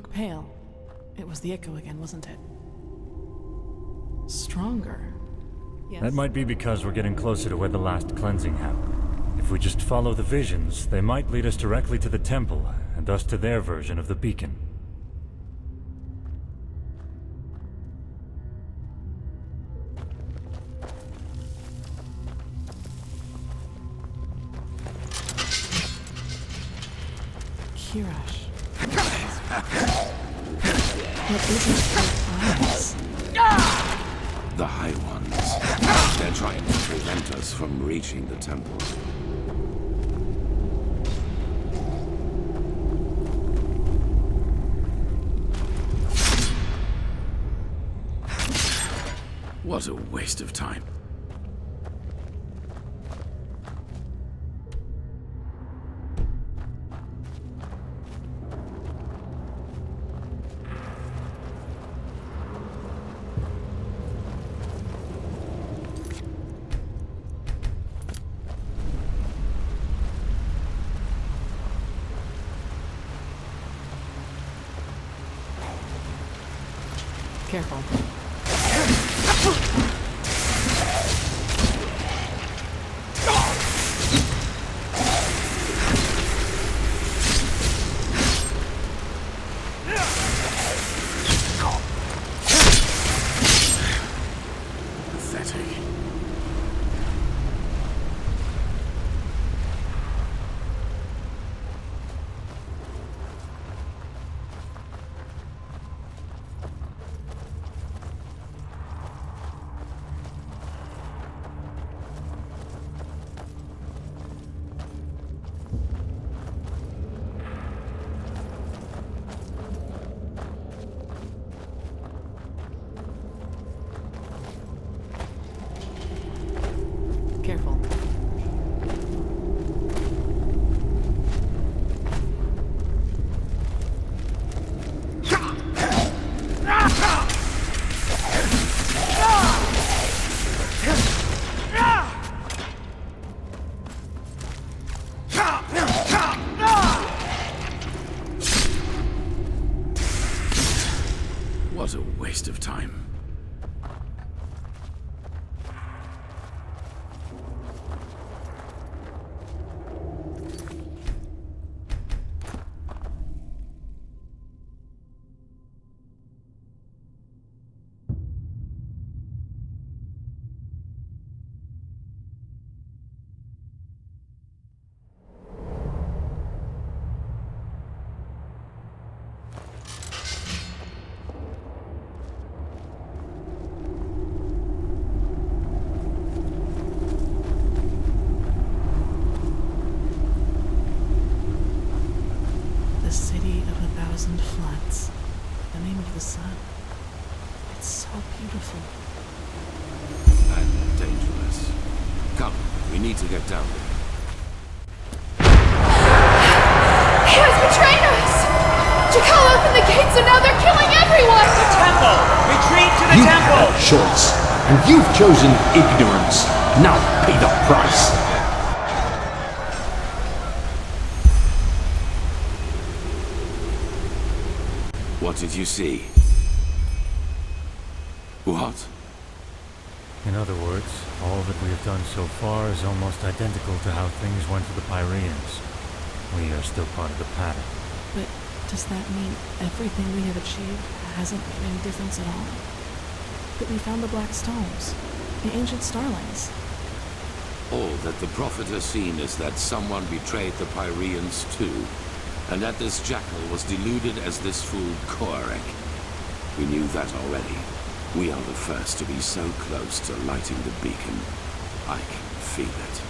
look pale. It was the echo again, wasn't it? Stronger. Yes. That might be because we're getting closer to where the last cleansing happened. If we just follow the visions, they might lead us directly to the temple, and thus to their version of the beacon. Kirash. What isn't her eyes? The High Ones. They're trying to prevent us from reaching the temple. What a waste of time. Careful. Pathetic. Careful. What a waste of time. The city of 1,000 floods. The name of the sun. It's so beautiful. And dangerous. Come, we need to get down there. He has betrayed us! Jakal opened the gates and now they're killing everyone! The temple! Retreat to the You've temple! had a choice, and you've chosen ignorance. Now pay the price. What did you see? What? In other words, all that we have done so far is almost identical to how things went to the Pyreans. We are still part of the pattern. But does that mean everything we have achieved hasn't made any difference at all? That we found the Black Stones, the ancient starlings. All that the Prophet has seen is that someone betrayed the Pyreans too, and that this jackal was deluded as this fool Koarek. We knew that already. We are the first to be so close to lighting the beacon. I can feel it.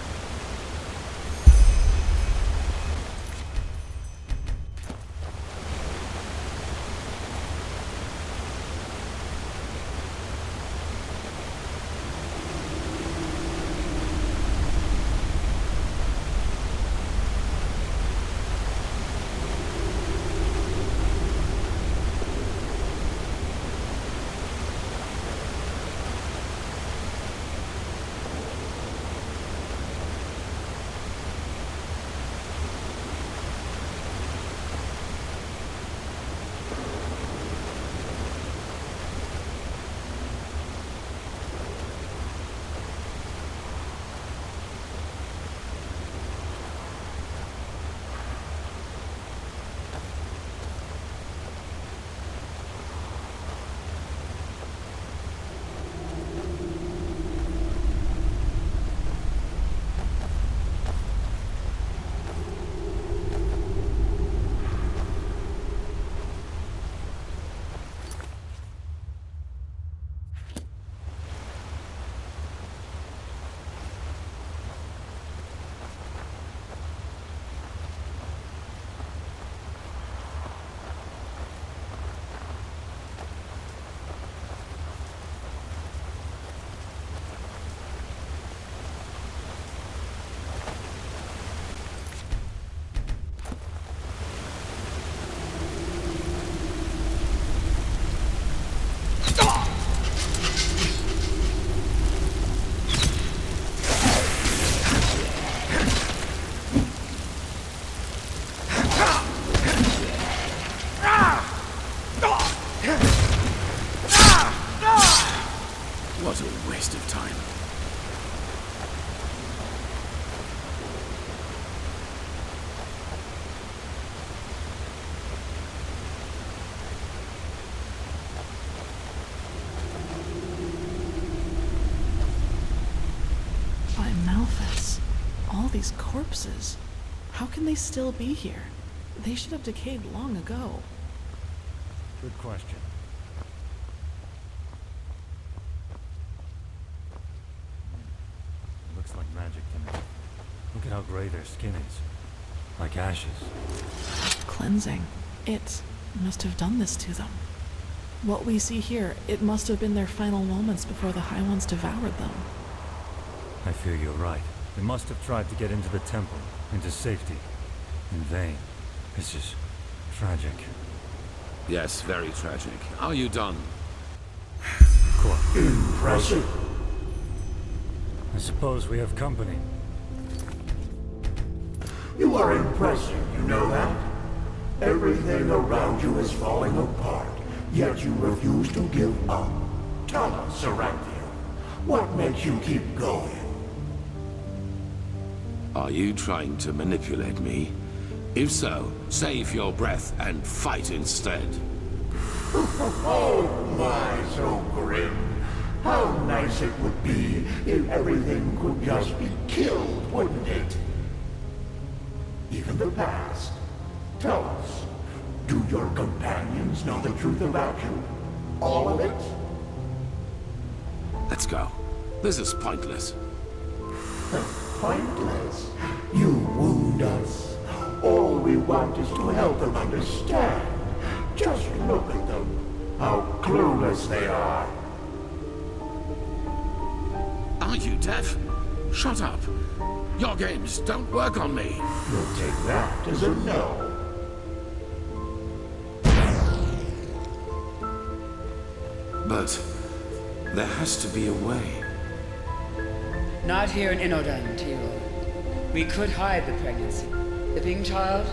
By Malphas. All these corpses. How can they still be here? They should have decayed long ago. Good question. Looks like magic to me. Look at how gray their skin is. Like ashes. Cleansing. It must have done this to them. What we see here, it must have been their final moments before the High Ones devoured them. I fear you're right. They must have tried to get into the temple, into safety. In vain. This is tragic. Yes, very tragic. Are you done? Of course. Impressive. I suppose we have company. You are impressive, you know that? Everything around you is falling apart, yet you refuse to give up. Tell us, Saranthia, what makes you keep going? Are you trying to manipulate me? If so, save your breath and fight instead. Oh my, so grim. How nice it would be if everything could just be killed, wouldn't it? Even the past. Tell us, do your companions know the truth about you? All of it? Let's go. This is pointless. Pointless. You wound us. All we want is to help them understand. Just look at them. How clueless they are. Are you deaf? Shut up. Your games don't work on me. You'll take that as a no. But there has to be a way. Not here in Inodan, Tilo. We could hide the pregnancy. The being child?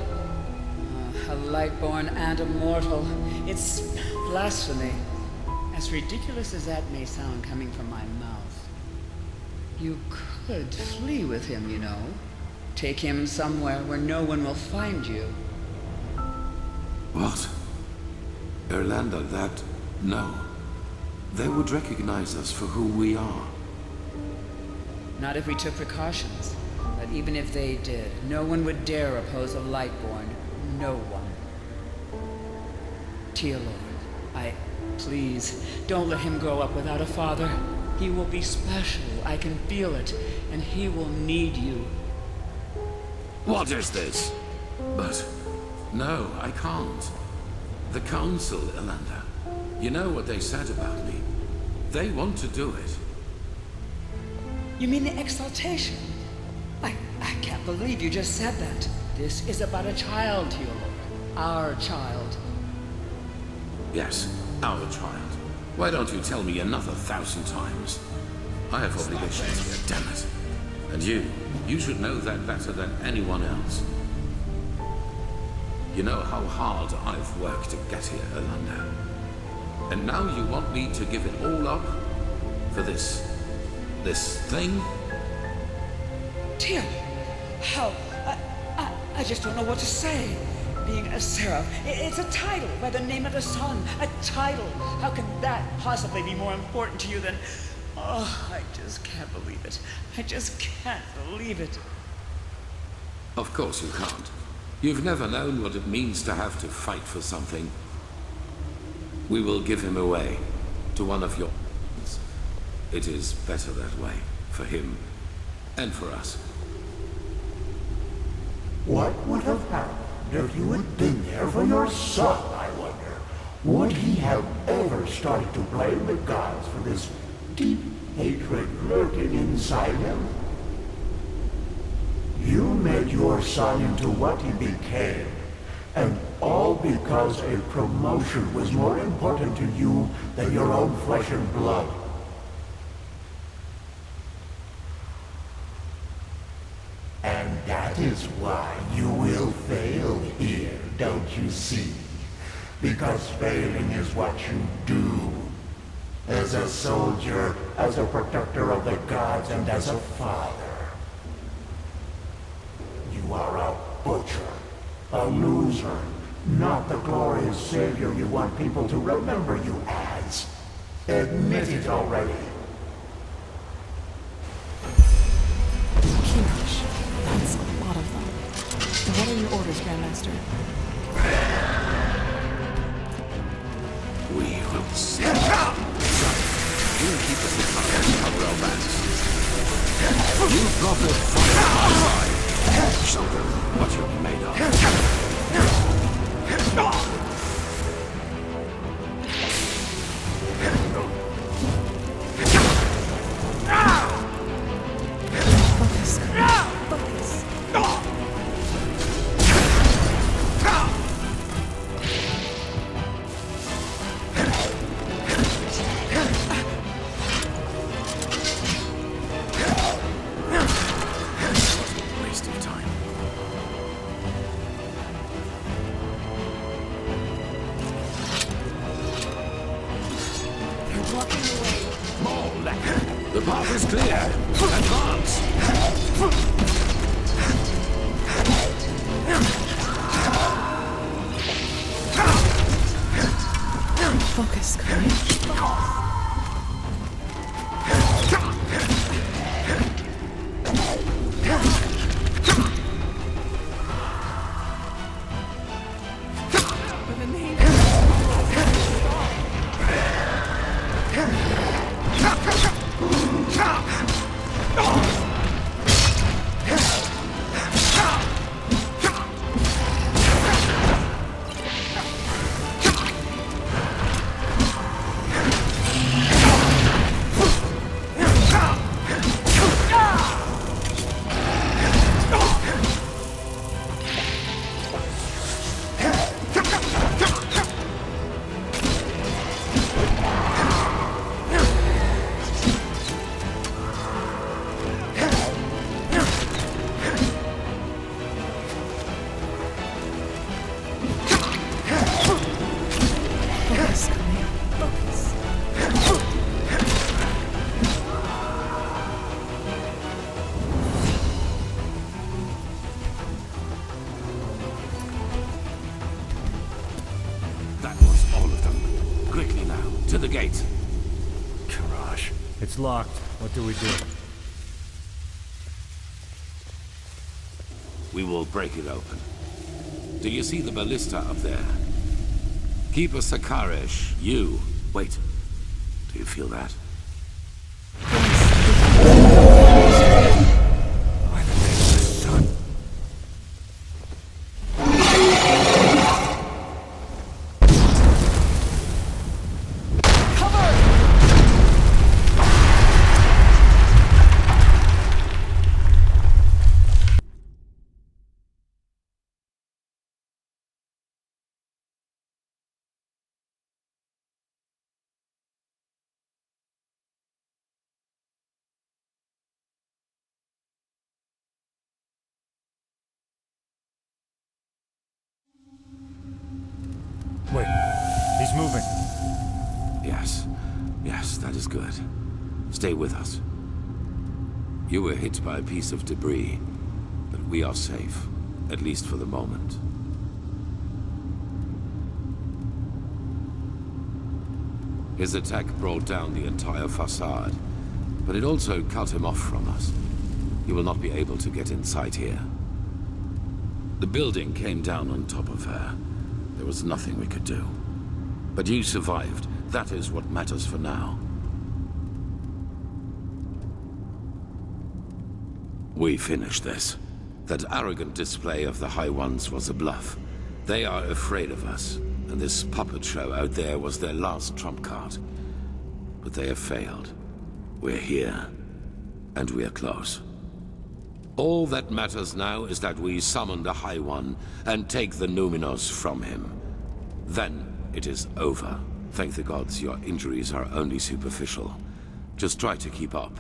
A lightborn and a mortal. It's blasphemy. As ridiculous as that may sound coming from my mouth. You could flee with him, you know. Take him somewhere where no one will find you. What? Erlander, that... No. They would recognize us for who we are. Not if we took precautions. But even if they did, no one would dare oppose a Lightborn. No one. Tealord, please, don't let him grow up without a father. He will be special, I can feel it, and he will need you. What is this? But... No, I can't. The Council, Erlander. You know what they said about me. They want to do it. You mean the exaltation? I can't believe you just said that. This is about a child, Tealord. Our child. Yes, our child. Why don't you tell me another 1,000 times? I have obligations here, damn it. And you should know that better than anyone else. You know how hard I've worked to get here, Erlander. And now you want me to give it all up? For this thing? Tealord, how? I just don't know what to say. Being a seraph, it's a title by the name of the sun. A title. How can that possibly be more important to you than... Oh, I just can't believe it. I just can't believe it. Of course you can't. You've never known what it means to have to fight for something. We will give him away to one of your... It is better that way, for him and for us. What would have happened if you had been there for your son, I wonder? Would he have ever started to blame the gods for this deep hatred lurking inside him? You made your son into what he became, and all because a promotion was more important to you than your own flesh and blood. And that is why you will fail here, don't you see? Because failing is what you do. As a soldier, as a protector of the gods, and as a father. You are a butcher, a loser, not the glorious savior you want people to remember you as. Admit it already. orders, Grandmaster. We will see. You keep us in cover and cover our backs. You prophet, fight on my side. Show them what you're made of. Focus. Focus. Waste of time. You're blocking the way. More left. The path is clear. Advance. Focus, Chloe. In the name Focus, Chloe. Focus. That was all of them. Quickly now, to the gate. Garage. It's locked. What do we do? We will break it open. Do you see the ballista up there? Keeper Sakarish, you. Wait. Do you feel that? By the name of the sun. Wait, he's moving. Yes. Yes, that is good. Stay with us. You were hit by a piece of debris, but we are safe, at least for the moment. His attack brought down the entire facade, but it also cut him off from us. He will not be able to get inside here. The building came down on top of her. There was nothing we could do. But you survived. That is what matters for now. We finished this. That arrogant display of the High Ones was a bluff. They are afraid of us, and this puppet show out there was their last trump card. But they have failed. We're here, and we're close. All that matters now is that we summon the High One and take the Numinos from him. Then it is over. Thank the gods your injuries are only superficial. Just try to keep up.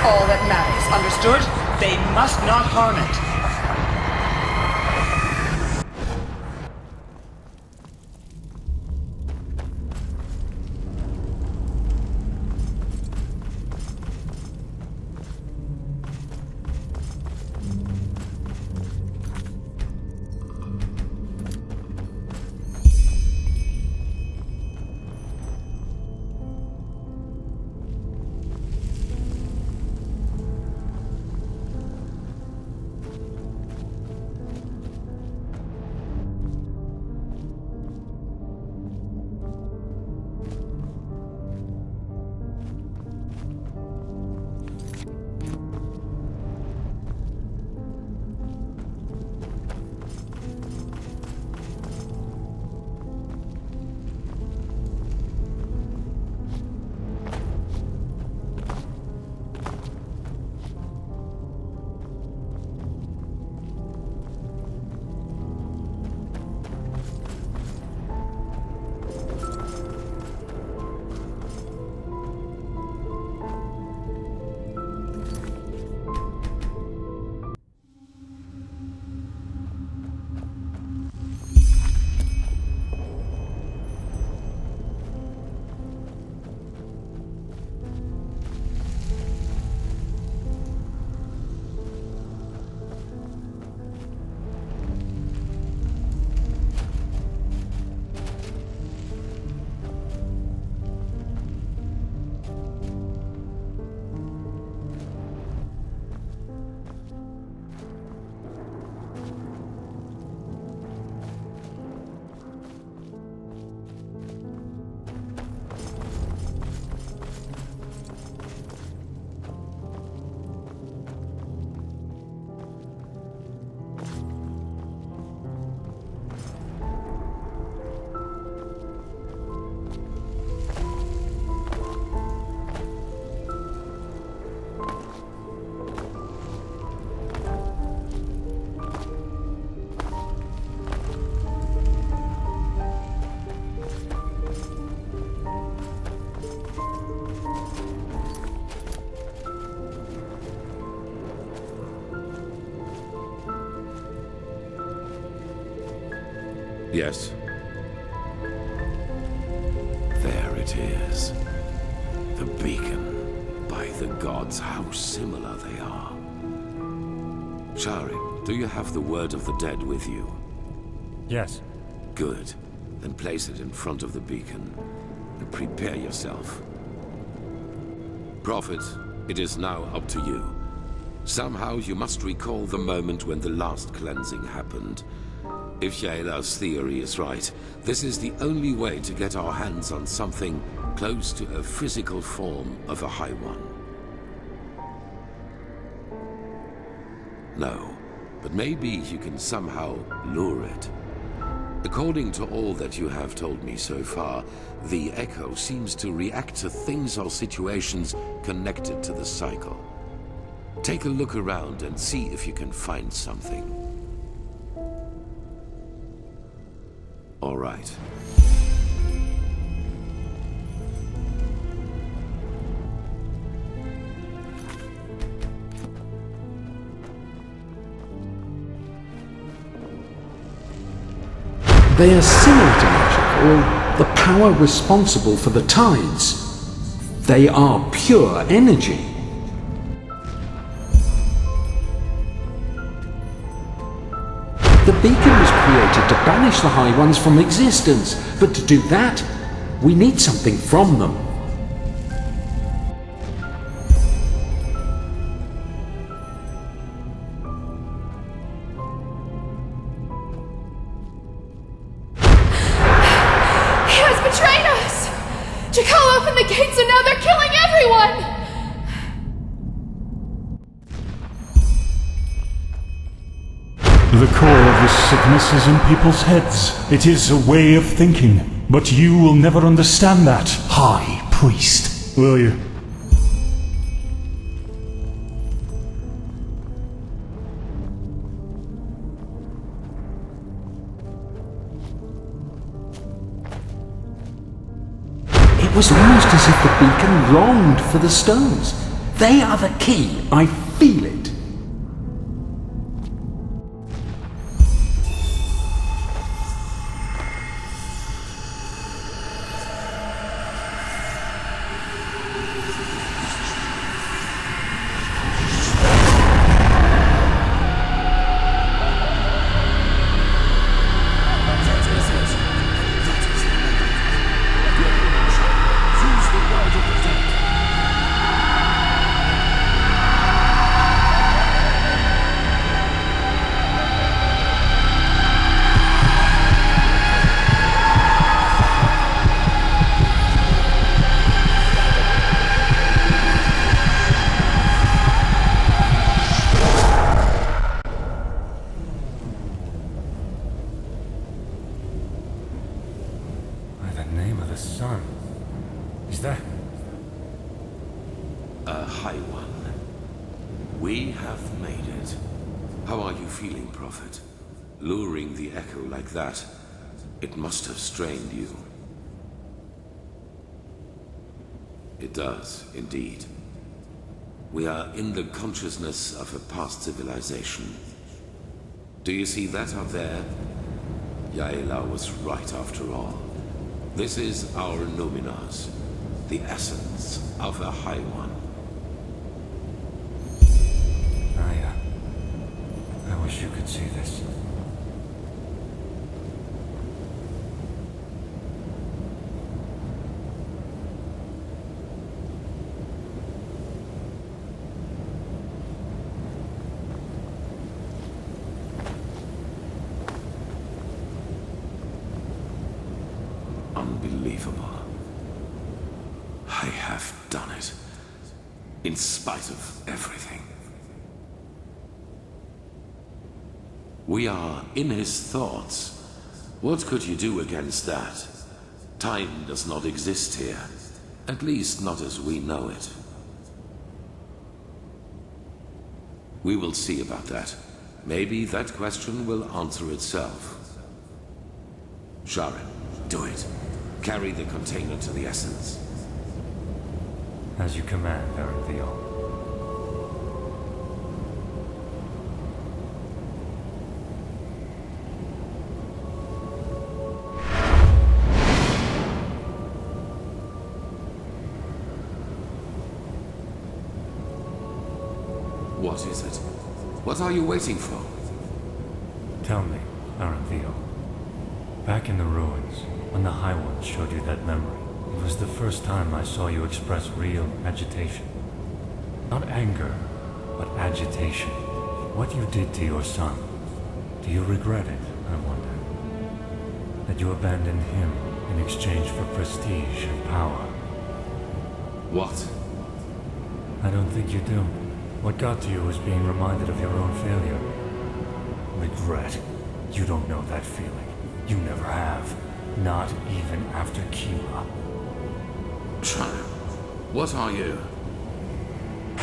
All that matters, understood? They must not harm it. Yes. There it is. The beacon. By the gods, how similar they are. Shari, do you have the word of the dead with you? Yes. Good. Then place it in front of the beacon. And prepare yourself. Prophet, it is now up to you. Somehow you must recall the moment when the last cleansing happened. If Shayla's theory is right, this is the only way to get our hands on something close to a physical form of a High One. No, but maybe you can somehow lure it. According to all that you have told me so far, the Echo seems to react to things or situations connected to the cycle. Take a look around and see if you can find something. All right. They are similar to magic, or the power responsible for the tides. They are pure energy. The beacon was created to banish the High Ones from existence, but to do that, we need something from them. He has betrayed us! Jakal opened the gates and now they're killing everyone! The core of this sickness is in people's heads. It is a way of thinking. But you will never understand that, High Priest. Will you? It was almost as if the beacon longed for the stones. They are the key. I feel it. Son. Is that... A High One. We have made it. How are you feeling, Prophet? Luring the Echo like that, it must have strained you. It does, indeed. We are in the consciousness of a past civilization. Do you see that up there? Yaela was right after all. This is our Numinars, the essence of a High One. I wish you could see this. Unbelievable. I have done it. In spite of everything. We are in his thoughts. What could you do against that? Time does not exist here. At least not as we know it. We will see about that. Maybe that question will answer itself. Sharon, do it. Carry the container to the essence. As you command, Theo. What is it? What are you waiting for? Tell me, Theo. Back in the ruins, when the High Ones showed you that memory, it was the first time I saw you express real agitation. Not anger, but agitation. What you did to your son. Do you regret it, I wonder? That you abandoned him in exchange for prestige and power? What? I don't think you do. What got to you was being reminded of your own failure. Regret? You don't know that feeling. You never have. Not even after Kima. Sharon, what are you? I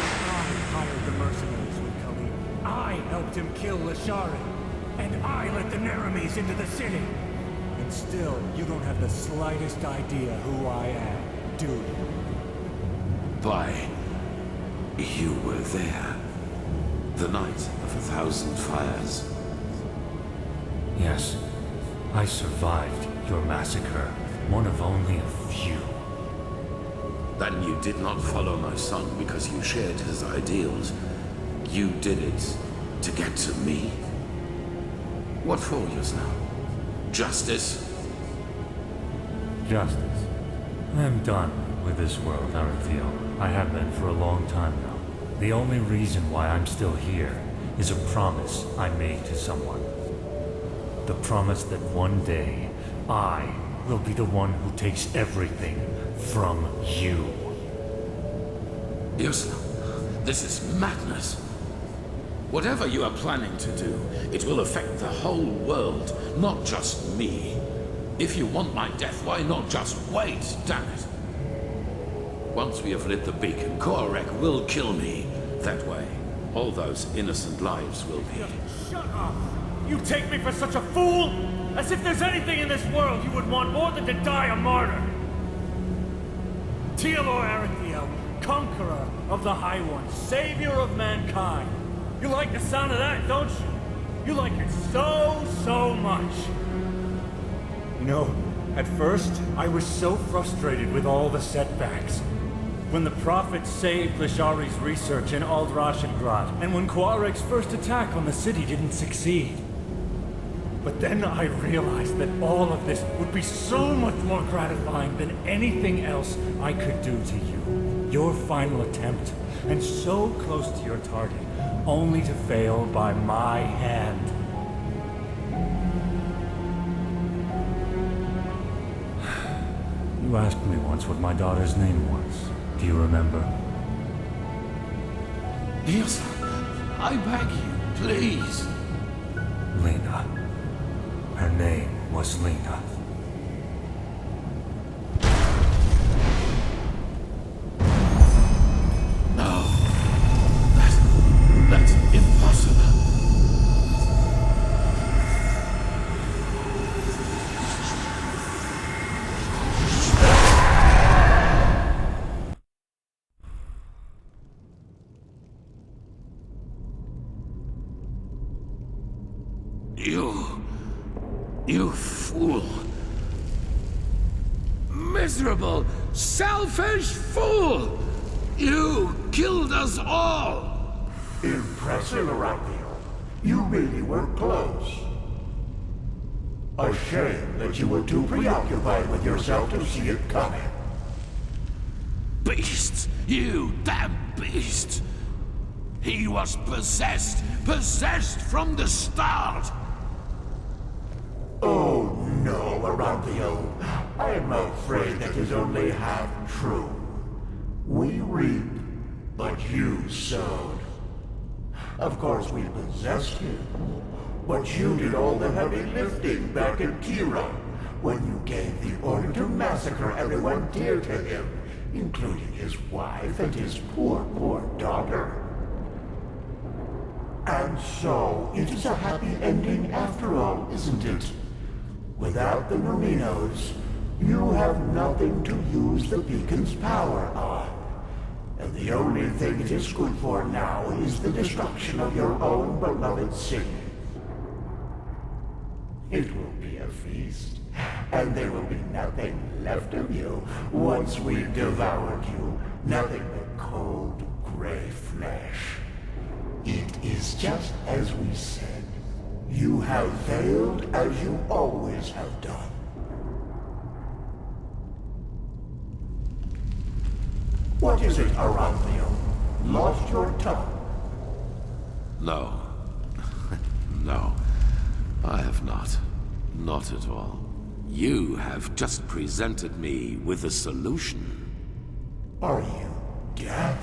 hired the mercenaries with Khalid. I helped him kill Lashari. And I let the Naramis into the city. And still, you don't have the slightest idea who I am, do you? Why, you were there. The night of 1,000 fires. Yes, I survived your massacre, one of only a few. Then you did not follow my son because you shared his ideals. You did it to get to me. What for yous now? Justice? Justice. I am done with this world, Aranthio. I have been for a long time now. The only reason why I'm still here is a promise I made to someone. The promise that one day, I will be the one who takes everything from you. Yes, this is madness. Whatever you are planning to do, it will affect the whole world, not just me. If you want my death, why not just wait, damn it? Once we have lit the beacon, Korek will kill me. That way, all those innocent lives will be... Shut up! You take me for such a fool? As if there's anything in this world you would want more than to die a martyr! Teodor Aranthio, conqueror of the High Ones, savior of mankind. You like the sound of that, don't you? You like it so much. You know, at first, I was so frustrated with all the setbacks. When the Prophet saved Lashari's research in Aldrashengrad, and when Korek's first attack on the city didn't succeed. But then I realized that all of this would be so much more gratifying than anything else I could do to you. Your final attempt, and so close to your target, only to fail by my hand. You asked me once what my daughter's name was. Do you remember? Yes, I beg you, please. Lena. Her name was Lena. No. That's impossible. You fool. Miserable, selfish fool! You killed us all! Impressive, Aranthio. You really were close. A shame that you were too preoccupied with yourself to see it coming. Beast! You damn beast! He was possessed! Possessed from the start! Oh no, Aranthio. I am afraid that is only half true. We reap, but you sowed. Of course we possessed him, but you did all the heavy lifting back in Kira, when you gave the order to massacre everyone dear to him, including his wife and his poor daughter. And so, it is a happy ending after all, isn't it? Without the Merinos, you have nothing to use the beacon's power on. And the only thing it is good for now is the destruction of your own beloved city. It will be a feast, and there will be nothing left of you once we've devoured you. Nothing but cold, gray flesh. It is just as we said. You have failed as you always have done. What is it, Aranthio? Lost your tongue? No. No. I have not. Not at all. You have just presented me with a solution. Are you deaf?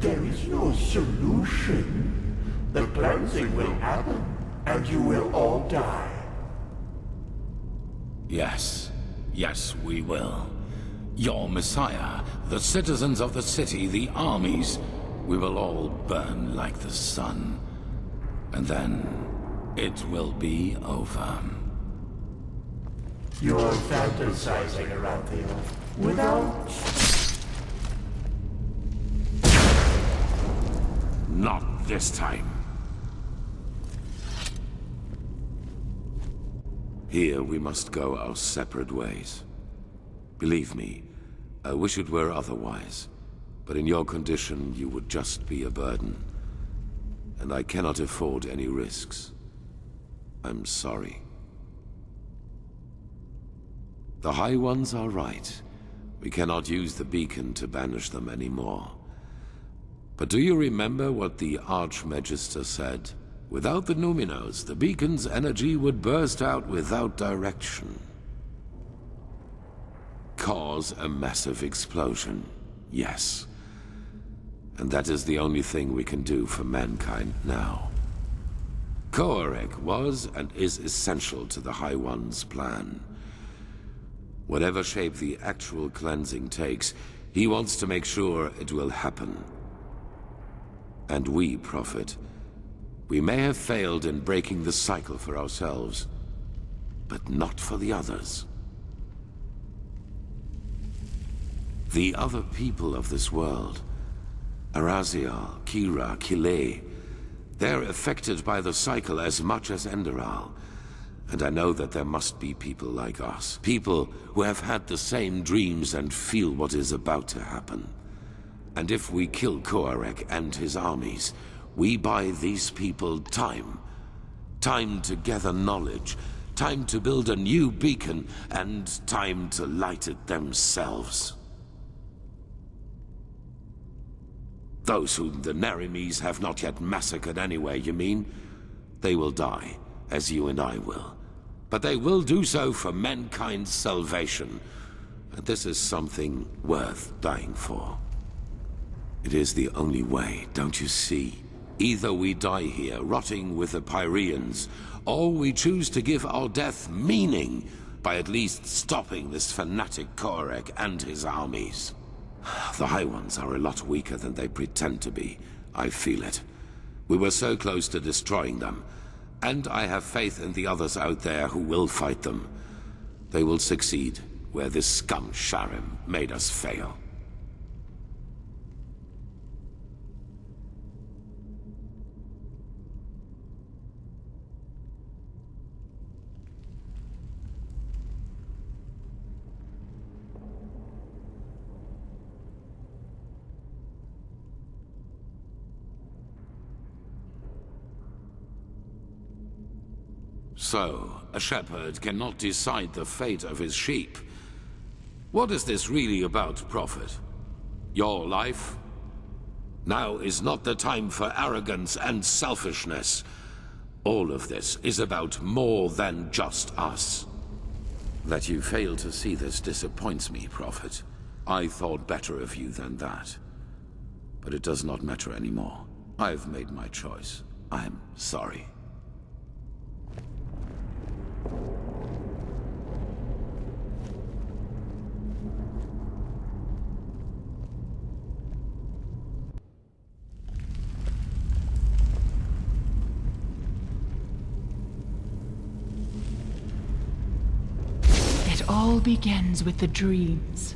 There is no solution. The cleansing will happen, and you will all die. Yes. Yes, we will. Your Messiah, the citizens of the city, the armies, we will all burn like the sun. And then, it will be over. You're fantasizing, Aranthio. Without... Not this time. Here we must go our separate ways. Believe me, I wish it were otherwise. But in your condition, you would just be a burden. And I cannot afford any risks. I'm sorry. The High Ones are right. We cannot use the beacon to banish them anymore. But do you remember what the Archmagister said? Without the Numinos, the beacon's energy would burst out without direction. Cause a massive explosion, yes. And that is the only thing we can do for mankind now. Koarek was and is essential to the High One's plan. Whatever shape the actual cleansing takes, he wants to make sure it will happen. And we, Prophet, we may have failed in breaking the cycle for ourselves, but not for the others. The other people of this world, Araziel, Kira, Kile, they're affected by the cycle as much as Enderal. And I know that there must be people like us. People who have had the same dreams and feel what is about to happen. And if we kill Koarek and his armies, we buy these people time. Time to gather knowledge. Time to build a new beacon. And time to light it themselves. Those whom the Nerimes have not yet massacred anyway, you mean? They will die, as you and I will. But they will do so for mankind's salvation. And this is something worth dying for. It is the only way, don't you see? Either we die here, rotting with the Pyreans, or we choose to give our death meaning by at least stopping this fanatic Koarek and his armies. The High Ones are a lot weaker than they pretend to be. I feel it. We were so close to destroying them. And I have faith in the others out there who will fight them. They will succeed where this scum Sharim made us fail. So, a shepherd cannot decide the fate of his sheep. What is this really about, Prophet? Your life? Now is not the time for arrogance and selfishness. All of this is about more than just us. That you fail to see this disappoints me, Prophet. I thought better of you than that. But it does not matter anymore. I've made my choice. I'm sorry. It all begins with the dreams.